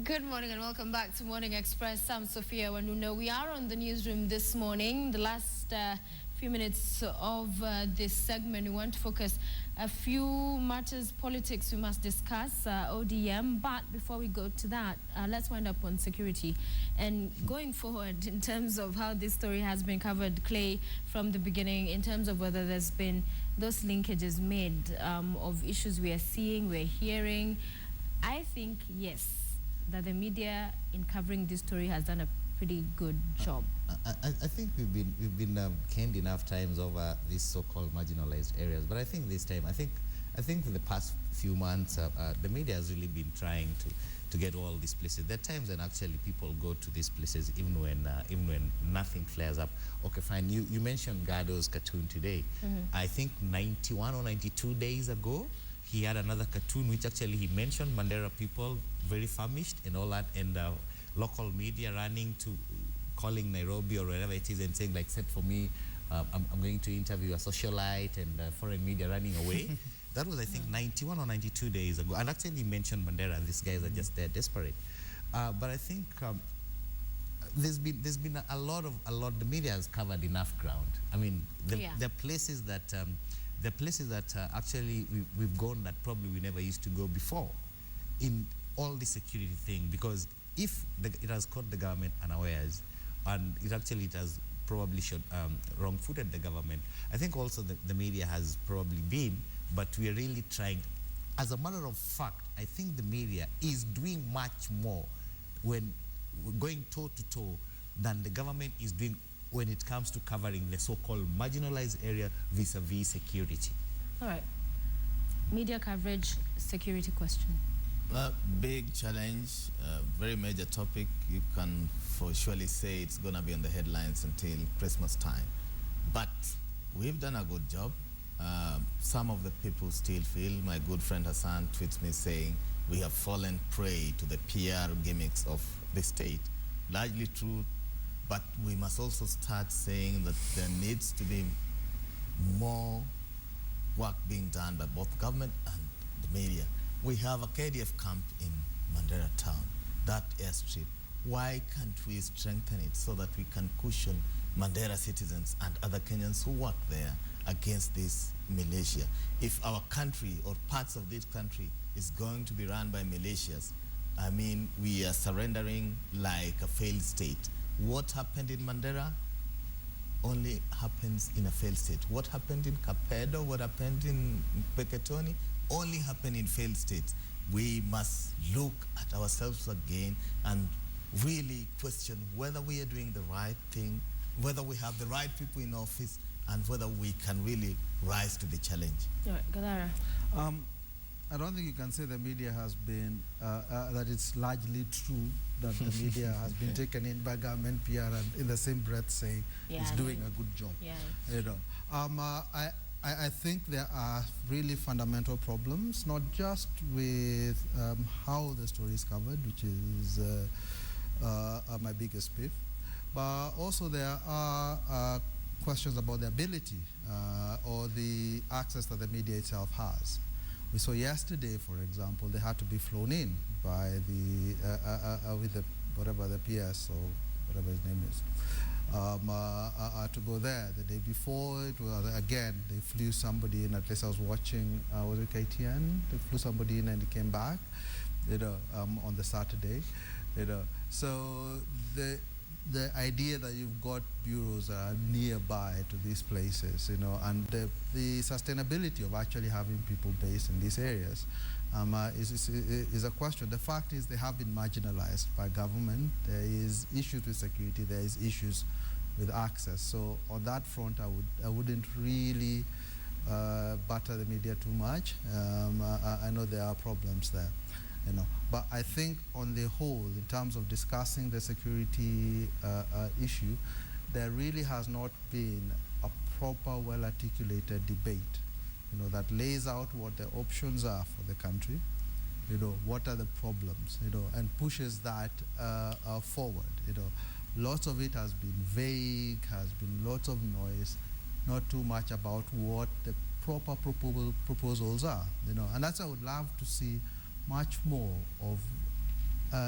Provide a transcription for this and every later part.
Good morning and welcome back to Morning Express. I'm Sophia Wanuno. We are on the newsroom this morning. The last few minutes of this segment, we want to focus a few matters, politics we must discuss, ODM. But before we go to that, let's wind up on security. And going forward, in terms of how this story has been covered, Clay, from the beginning, in terms of whether there's been those linkages made of issues we are seeing, we're hearing, I think yes, that the media in covering this story has done a pretty good job. I think we've been caned enough times over these so-called marginalized areas, but I think this time, I think for the past few months, the media has really been trying to get all these places. There are times when actually people go to these places even when nothing flares up. Okay, fine. You mentioned Gado's cartoon today. I think 91 or 92 days ago, he had another cartoon which actually he mentioned Mandera people very famished and all that, and local media running to calling Nairobi or wherever it is and saying, like, "Set for me, I'm going to interview a socialite," and foreign media running away. That was, I think, 91 or 92 days ago. And actually he mentioned Mandera, and these guys are just there desperate. But I think there's been a lot. The media has covered enough ground. I mean, the places that actually we've gone that probably we never used to go before in all the security thing, because if it has caught the government unawares, and it has probably wrong-footed the government, I think also the media has probably been, but we are really trying. As a matter of fact, I think the media is doing much more when we're going toe-to-toe than the government is doing when it comes to covering the so-called marginalized area vis-a-vis security. All right. Media coverage, security question. Big challenge, very major topic. You can for surely say it's going to be on the headlines until Christmas time. But we've done a good job. Some of the people still feel, my good friend Hassan tweets me saying, we have fallen prey to the PR gimmicks of the state. Largely true. But we must also start saying that there needs to be more work being done by both government and the media. We have a KDF camp in Mandera town, that airstrip. Why can't we strengthen it so that we can cushion Mandera citizens and other Kenyans who work there against this militia? If our country or parts of this country is going to be run by militias, I mean, we are surrendering like a failed state. What happened in Mandera only happens in a failed state. What happened in Kapedo, what happened in Peketoni, only happened in failed states. We must look at ourselves again and really question whether we are doing the right thing, whether we have the right people in office, and whether we can really rise to the challenge. All right, Gadara. I don't think you can say the media has been, that it's largely true that the media has been taken in by government PR and in the same breath saying it's doing a good job. Yeah. You know, I think there are really fundamental problems, not just with how the story is covered, which is my biggest beef, but also there are questions about the ability or the access that the media itself has. We saw yesterday, for example, they had to be flown in by the with the whatever the PS or whatever his name is to go there. The day before, it was again they flew somebody in. At least I was watching. Was it KTN? They flew somebody in and he came back. You know, on the Saturday. You know, so the idea that you've got bureaus that are nearby to these places, you know, and the sustainability of actually having people based in these areas is a question. The fact is they have been marginalized by government. There is issues with security. There is issues with access. So on that front, I wouldn't really butter the media too much. I know there are problems there. You know, but I think on the whole, in terms of discussing the security issue, there really has not been a proper, well-articulated debate, you know, that lays out what the options are for the country, you know, what are the problems, you know, and pushes that forward, you know. Lots of it has been vague, has been lots of noise, not too much about what the proper proposals are, you know, and that's I would love to see much more of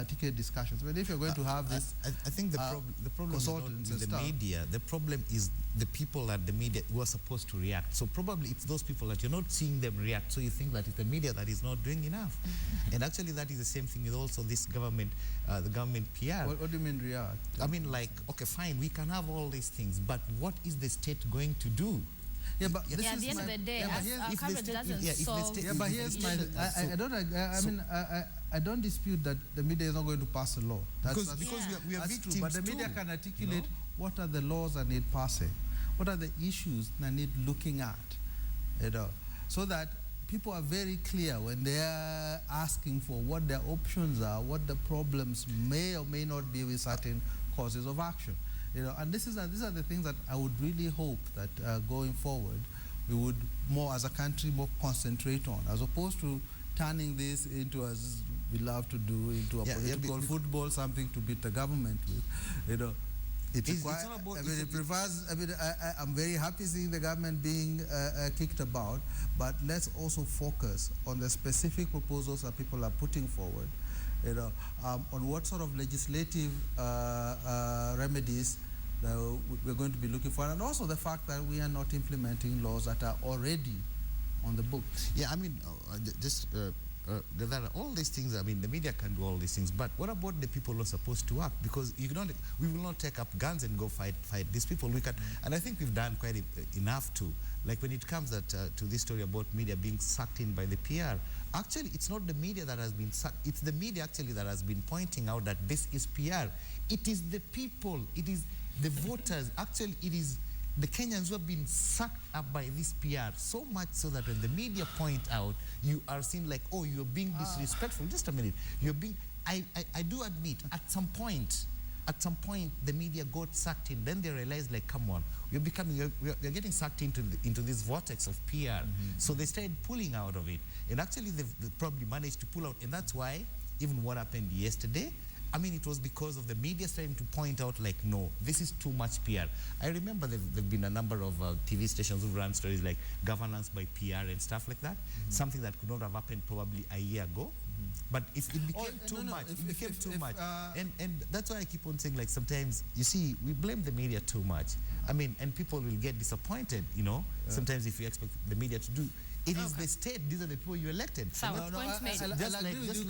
ticket discussions. But if you're going to have this, I think the problem is not consultants with and the stuff. media. The problem is the people at the media who are supposed to react. So probably it's those people that you're not seeing them react. So you think that it's the media that is not doing enough. And actually, that is the same thing with also this government, the government PR. What do you mean react? I mean, like, okay, fine, we can have all these things, but what is the state going to do? Yeah, but this Yeah, at is the end my, of the day, yeah, but our here's- if the coverage state- doesn't yeah, if the solve state- yeah, but here's my. I don't. I don't dispute that the media is not going to pass a law. Because Yeah. we are That's victims true. But the media too, can articulate you know? what are the laws that need passing, what are the issues that need looking at, so that people are very clear when they are asking for what their options are, what the problems may or may not be with certain causes of action. And these are the things that I would really hope that going forward we would more as a country more concentrate on, as opposed to turning this into, as we love to do, into a political football, something to beat the government with. It prefers. I'm very happy seeing the government being kicked about, but let's also focus on the specific proposals that people are putting forward. On what sort of legislative remedies we're going to be looking for, and also the fact that we are not implementing laws that are already on the books. Yeah, I mean, all these things, I mean, the media can do all these things, but what about the people who are supposed to act? Because we will not take up guns and go fight these people. We can, and I think we've done quite enough to. Like when it comes to this story about media being sucked in by the PR, actually, it's not the media that has been sucked. It's the media actually that has been pointing out that this is PR. It is the people. It is the voters. Actually, it is the Kenyans who have been sucked up by this PR, so much so that when the media point out, you are seen like, oh, you're being disrespectful. Just a minute. You're being, I do admit, at some point, the media got sucked in. Then they realized, like, come on, we're getting sucked into this vortex of PR. So they started pulling out of it. And actually, they've probably managed to pull out. And that's why, even what happened yesterday, I mean, it was because of the media starting to point out, like, no, this is too much PR. I remember there've been a number of TV stations who ran stories like governance by PR and stuff like that, something that could not have happened probably a year ago. But it became too much. It became too much. And that's why I keep on saying, like, sometimes, you see, we blame the media too much. I mean, and people will get disappointed, sometimes if you expect the media to do. It is the state, these are the people you elected. So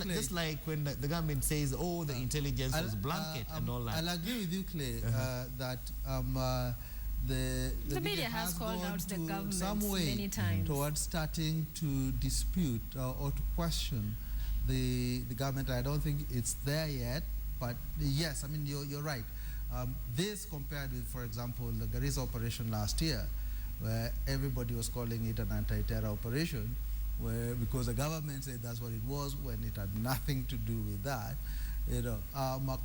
Just like when the government says, oh, the intelligence was blanket and all that. I'll agree with you, Clay, that the media has called out the government some way many times towards starting to dispute or to question the government. I don't think it's there yet, but yes, I mean, you're right. This compared with, for example, the Garissa operation last year, where everybody was calling it an anti-terror operation, because the government said that's what it was when it had nothing to do with that.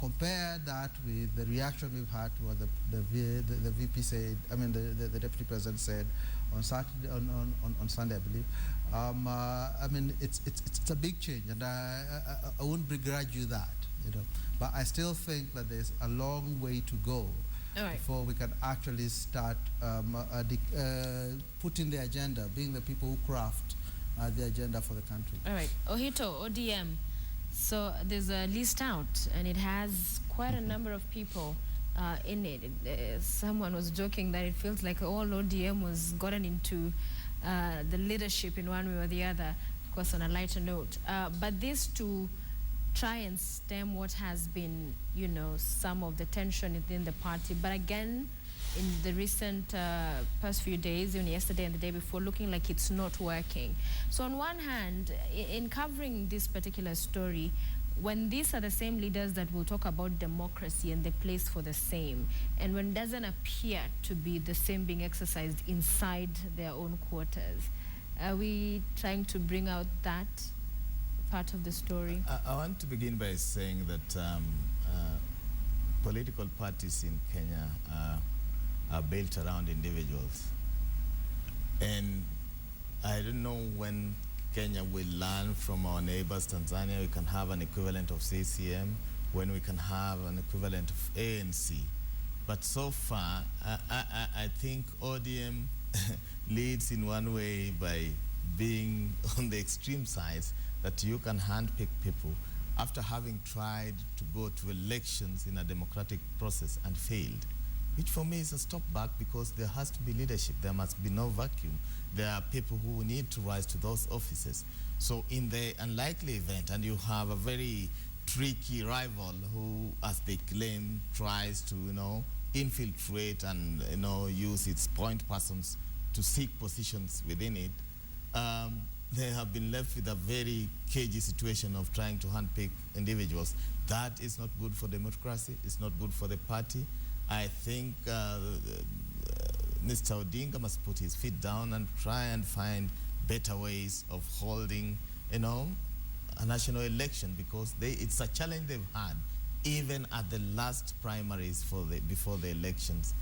Compare that with the reaction we've had to what the VP said. I mean, the Deputy President said on Saturday, on Sunday, I believe. I mean, it's a big change, and I wouldn't begrudge you that. But I still think that there's a long way to go. Before we can actually start putting the agenda, being the people who craft the agenda for the country. All right, Ohito, ODM. So there's a list out, and it has quite a number of people in it. Someone was joking that it feels like all ODM was gotten into the leadership in one way or the other, of course, on a lighter note. But this to try and stem what has been, some of the tension within the party. But again, in the recent past few days, even yesterday and the day before, looking like it's not working. So on one hand, in covering this particular story, when these are the same leaders that will talk about democracy and the place for the same, and when it doesn't appear to be the same being exercised inside their own quarters, are we trying to bring out that part of the story? I want to begin by saying that political parties in Kenya are built around individuals. And I don't know when Kenya will learn from our neighbors, Tanzania. We can have an equivalent of CCM, when we can have an equivalent of ANC. But so far, I think ODM leads in one way by being on the extreme sides, that you can handpick people, after having tried to go to elections in a democratic process and failed, which for me is a stop back because there has to be leadership. There must be no vacuum. There are people who need to rise to those offices. So in the unlikely event, and you have a very tricky rival who, as they claim, tries to, infiltrate and, use its point persons to seek positions within it, they have been left with a very cagey situation of trying to handpick individuals. That is not good for democracy. It's not good for the party. I think Mr. Odinga must put his feet down and try and find better ways of holding, a national election, because it's a challenge they've had even at the last primaries before the elections,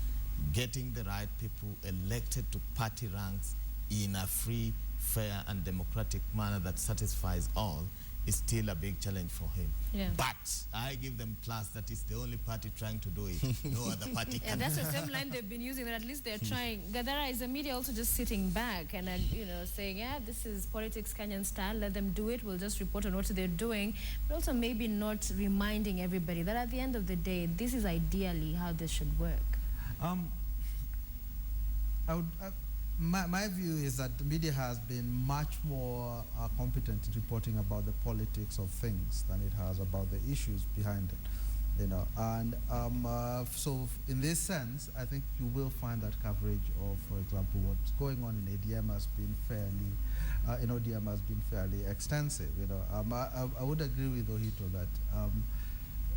getting the right people elected to party ranks in a free, fair and democratic manner that satisfies all is still a big challenge for him. Yeah. But I give them plus that it's the only party trying to do it. No other party Yeah, can. that's the same line they've been using, that at least they're trying. Gadara, is the media also just sitting back and saying, yeah, this is politics Kenyan style, let them do it, we'll just report on what they're doing, but also maybe not reminding everybody that at the end of the day, this is ideally how this should work. My view is that the media has been much more competent in reporting about the politics of things than it has about the issues behind it, And so, in this sense, I think you will find that coverage of, for example, what's going on in ADM has been fairly, in ODM has been fairly extensive. I would agree with Ohito that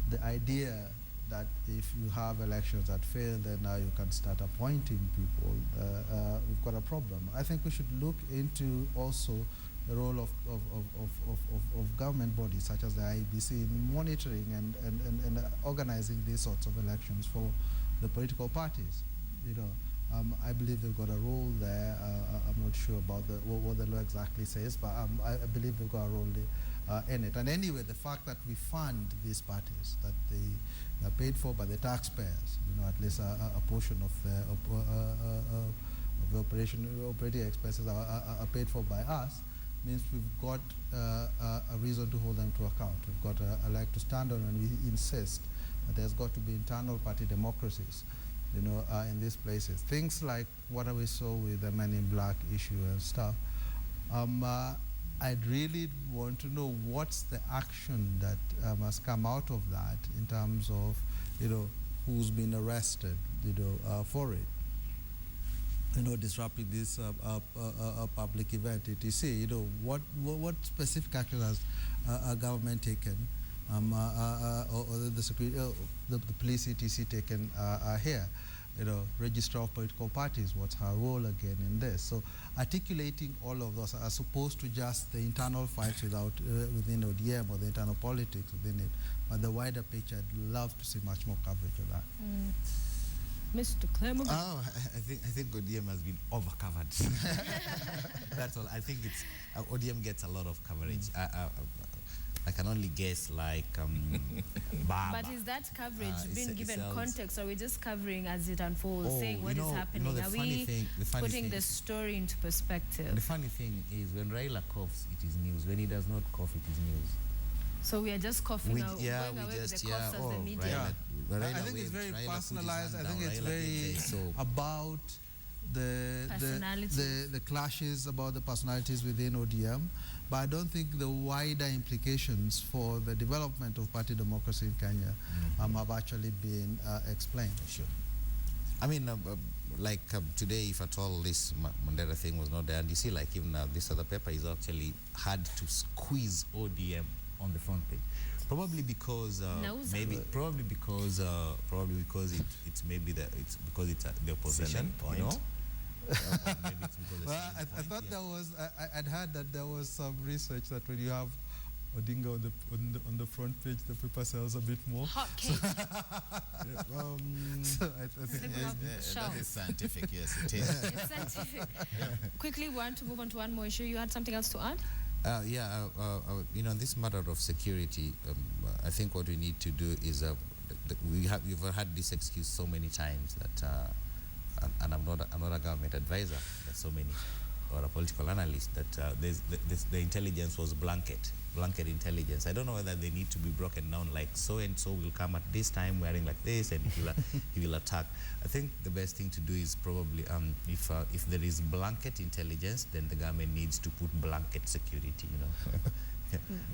the idea that if you have elections that fail, then now you can start appointing people, we've got a problem. I think we should look into also the role of government bodies such as the IEBC in monitoring and organizing these sorts of elections for the political parties. I believe they've got a role there. I'm not sure about what the law exactly says, but I believe they've got a role in it. And anyway, the fact that we fund these parties, that they are paid for by the taxpayers, at least a portion of the operating expenses are paid for by us, means we've got a reason to hold them to account. We've got a leg to stand on, and we insist that there's got to be internal party democracies, in these places. Things like what we saw with the Men in Black issue and stuff. I'd really want to know what's the action that must come out of that in terms of, who's been arrested, for it. Disrupting this public event, etc. What specific action has a government taken, or the security, the police, etc. taken here? Registrar of political parties, what's her role again in this? So articulating all of those as opposed to just the internal fights within ODM or the internal politics within it, but the wider picture, I'd love to see much more coverage of that. Mr. Clement. Oh, I think ODM has been overcovered. That's all. I think it's ODM gets a lot of coverage. I can only guess, like Baba. But is that coverage being given sounds context, or are we just covering as it unfolds, saying what is happening? The are we putting the story into perspective? The funny thing is, when Raila coughs, it is news. When he does not cough, it is news. So we are just coughing out, going away with the coughs as the media. I think it's very personalized. I think it's very about the clashes about the personalities within ODM, but I don't think the wider implications for the development of party democracy in Kenya have actually been explained. Sure. I mean, today, if at all this Mandela thing was not there, and you see, like even this other paper is actually had to squeeze ODM on the front page, probably because probably because it's the opposition point. Maybe it's because well, I thought there was I'd heard that there was some research that when you have Odinga on the front page, the paper sells a bit more. Hot cake. So I think that is scientific. Yes, it is. It's scientific. Quickly, we want to move on to one more issue. You had something else to add? This matter of security, I think what we need to do is we've had this excuse so many times that, and I'm not a government advisor. There's so many or a political analyst that the intelligence was blanket intelligence. I don't know whether they need to be broken down, like so and so will come at this time wearing like this and he will attack. I think the best thing to do is probably if there is blanket intelligence, then the government needs to put blanket security,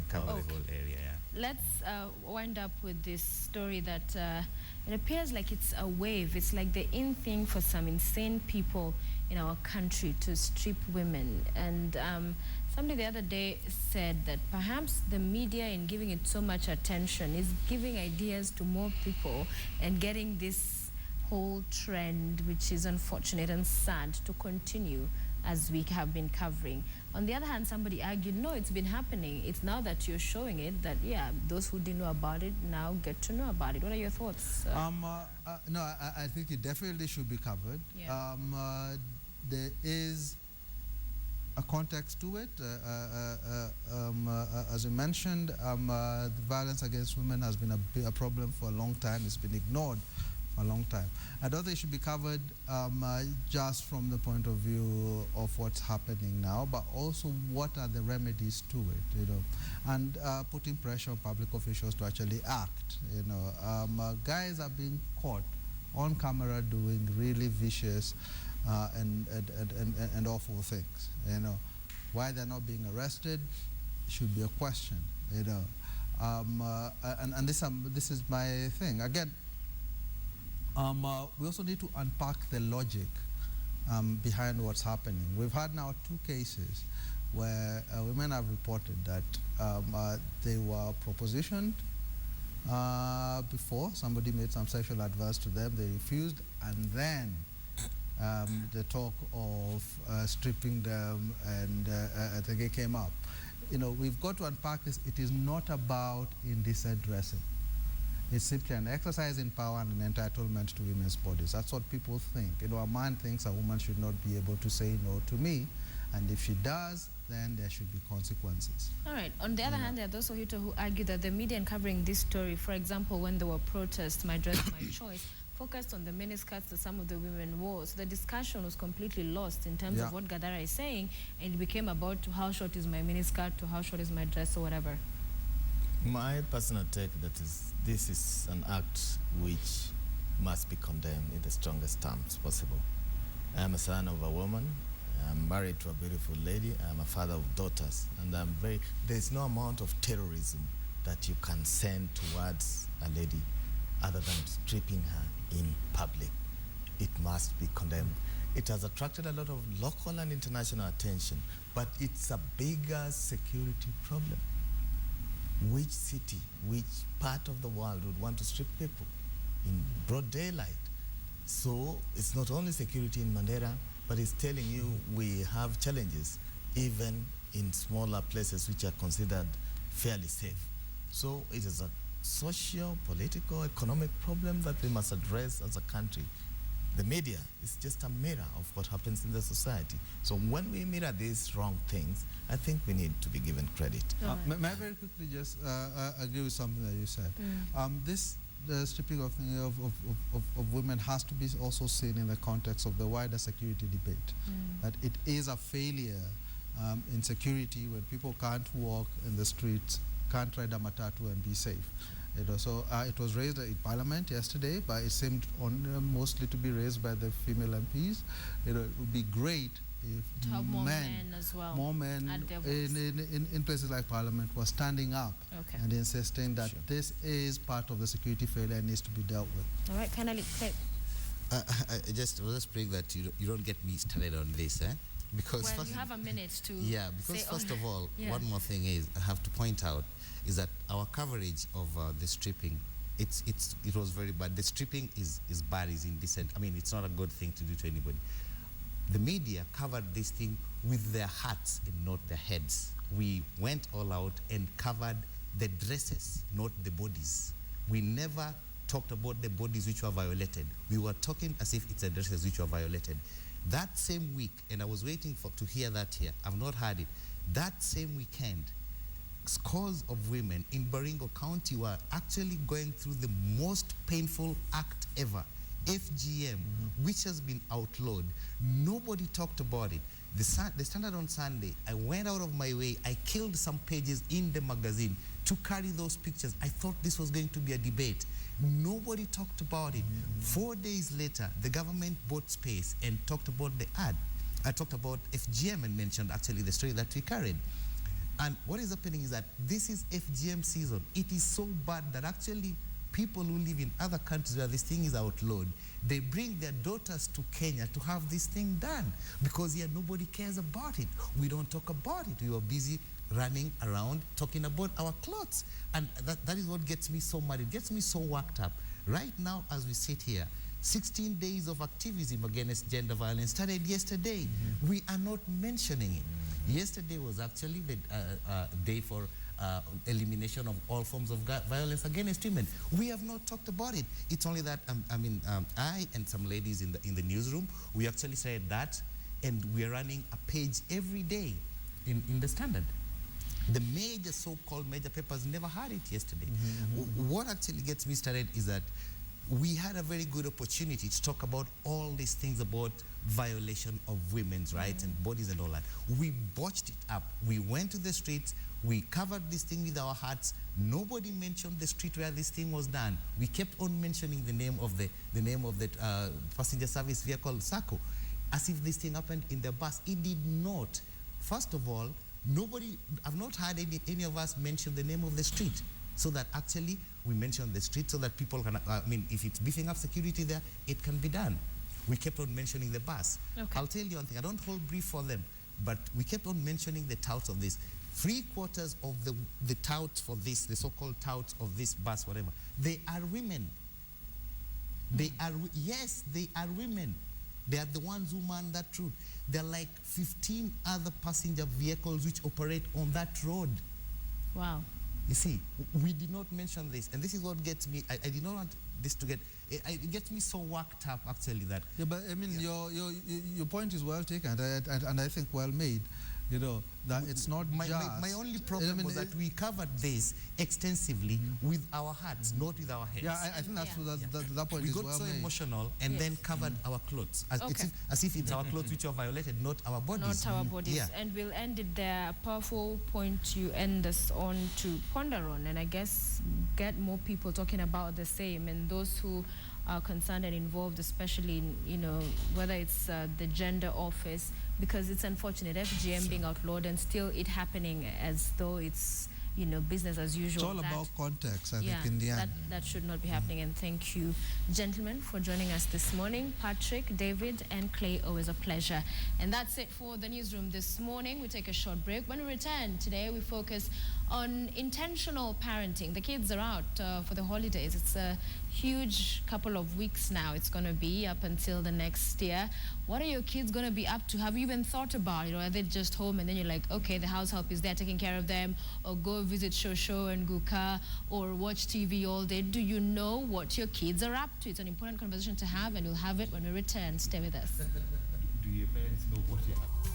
cover the whole area. Yeah. Let's wind up with this story that it appears like it's a wave. It's like the in thing for some insane people in our country to strip women. And somebody the other day said that perhaps the media, in giving it so much attention, is giving ideas to more people and getting this whole trend, which is unfortunate and sad, to continue as we have been covering. On the other hand, somebody argued, no, it's been happening. It's now that you're showing it that, yeah, those who didn't know about it now get to know about it. What are your thoughts? No, I think it definitely should be covered. Yeah. There is a context to it. As you mentioned, the violence against women has been a problem for a long time. It's been ignored for a long time. I don't think it should be covered just from the point of view of what's happening now, but also what are the remedies to it, and putting pressure on public officials to actually act. Guys are being caught on camera doing really vicious and awful things. Why they're not being arrested should be a question. And this is my thing again. We also need to unpack the logic behind what's happening. We've had now 2 cases where women have reported that they were propositioned before. Somebody made some sexual advance to them, they refused, and then the talk of stripping them, and I think it came up. We've got to unpack this. It is not about indecent dressing. It's simply an exercise in power and an entitlement to women's bodies. That's what people think. A man thinks a woman should not be able to say no to me, and if she does, then there should be consequences. All right. On the other hand, there are those who argue that the media in covering this story, for example, when there were protests, My Dress, My Choice, focused on the miniskirts that some of the women wore. So the discussion was completely lost in terms of what Gadara is saying, and it became about how short is my miniskirt to how short is my dress or whatever. My personal take this is an act which must be condemned in the strongest terms possible. I am a son of a woman. I'm married to a beautiful lady. I'm a father of daughters, and there's no amount of terrorism that you can send towards a lady other than stripping her in public. It must be condemned. It has attracted a lot of local and international attention, but it's a bigger security problem. Which city, which part of the world would want to strip people in broad daylight? So it's not only security in Mandera, but it's telling you we have challenges even in smaller places which are considered fairly safe. So it is a social, political, economic problem that we must address as a country. The media is just a mirror of what happens in the society. So when we mirror these wrong things, I think we need to be given credit. May I very quickly just agree with something that you said? The stripping of women has to be also seen in the context of the wider security debate. That it is a failure in security when people can't walk in the streets, can't ride a matatu and be safe. So it was raised in Parliament yesterday, but it seemed mostly to be raised by the female MPs. It would be great if to have more men as well, more men in places like Parliament were standing up and insisting that this is part of the security failure and needs to be dealt with. All right, finally, I just praying that you don't get me started on this, because you have a minute to because first of all, one more thing is I have to point out is that our coverage of the stripping, it was very bad. The stripping is bad, is indecent. I mean, it's not a good thing to do to anybody. The media covered this thing with their hearts and not their heads. We went all out and covered the dresses, not the bodies. We never talked about the bodies which were violated. We were talking as if it's the dresses which were violated. That same week, and I was waiting to hear that here, I've not heard it. That same weekend, scores of women in Baringo County were actually going through the most painful act ever. FGM, which has been outlawed. Nobody talked about it. The Standard on Sunday, I went out of my way. I killed some pages in the magazine to carry those pictures. I thought this was going to be a debate. Nobody talked about it. 4 days later, the government bought space and talked about the ad. I talked about FGM and mentioned actually the story that we carried. And what is happening is that this is FGM season. It is so bad that actually people who live in other countries where this thing is outlawed, they bring their daughters to Kenya to have this thing done because here nobody cares about it. We don't talk about it. We are busy running around talking about our clothes. And that is what gets me so mad. It gets me so worked up. Right now, as we sit here, 16 days of activism against gender violence started yesterday. We are not mentioning it. Yesterday was actually the day for elimination of all forms of violence against women. We have not talked about it. It's only that I and some ladies in the newsroom, we actually said that, and we are running a page every day in the Standard. The major so-called major papers never had it yesterday. What actually gets me started is that we had a very good opportunity to talk about all these things about violation of women's rights and bodies and all that. We botched it up. We went to the streets. We covered this thing with our hearts. Nobody mentioned the street where this thing was done. We kept on mentioning the name of the passenger service vehicle, Sacco, as if this thing happened in the bus. It did not. First of all, I've not heard any of us mention the name of the street, so that actually we mention the street so that people can, if it's beefing up security there, it can be done. We kept on mentioning the bus. Okay. I'll tell you one thing, I don't hold brief for them, but we kept on mentioning the touts of this. 3/4 of the touts for this, the so-called touts of this bus, whatever, they are women. They are, yes, they are women. They are the ones who man that route. There are like 15 other passenger vehicles which operate on that road. Wow. You see, we did not mention this, and this is what gets me. I did not want this to get. It gets me so worked up, actually. That. Yeah, but I mean, your point is well taken, and I think well made. You know, that it's not my only problem was that we covered this extensively with our hearts, not with our heads. Yeah, I think that's that point we is got well so made. emotional and then covered our clothes as if it's our clothes which are violated, not our bodies. Not our bodies. Yeah. And we'll end it there. A powerful point you end us on to ponder on, and I guess get more people talking about the same, and those who are concerned and involved, especially in, whether it's the gender office, because it's unfortunate, FGM being outlawed and still it happening as though it's, business as usual. It's all about context, I think, in the end. That should not be happening. And thank you, gentlemen, for joining us this morning. Patrick, David, and Clay, always a pleasure. And that's it for the newsroom this morning. We take a short break. When we return today, we focus on intentional parenting. The kids are out for the holidays. It's a huge couple of weeks now. It's going to be up until the next year. What are your kids going to be up to? Have you even thought about it? Or are they just home and then you're like, okay, the house help is there taking care of them, or go visit Shosho and Guka, or watch TV all day? Do you know what your kids are up to? It's an important conversation to have, and we'll have it when we return. Stay with us. Do your parents know what you're up to?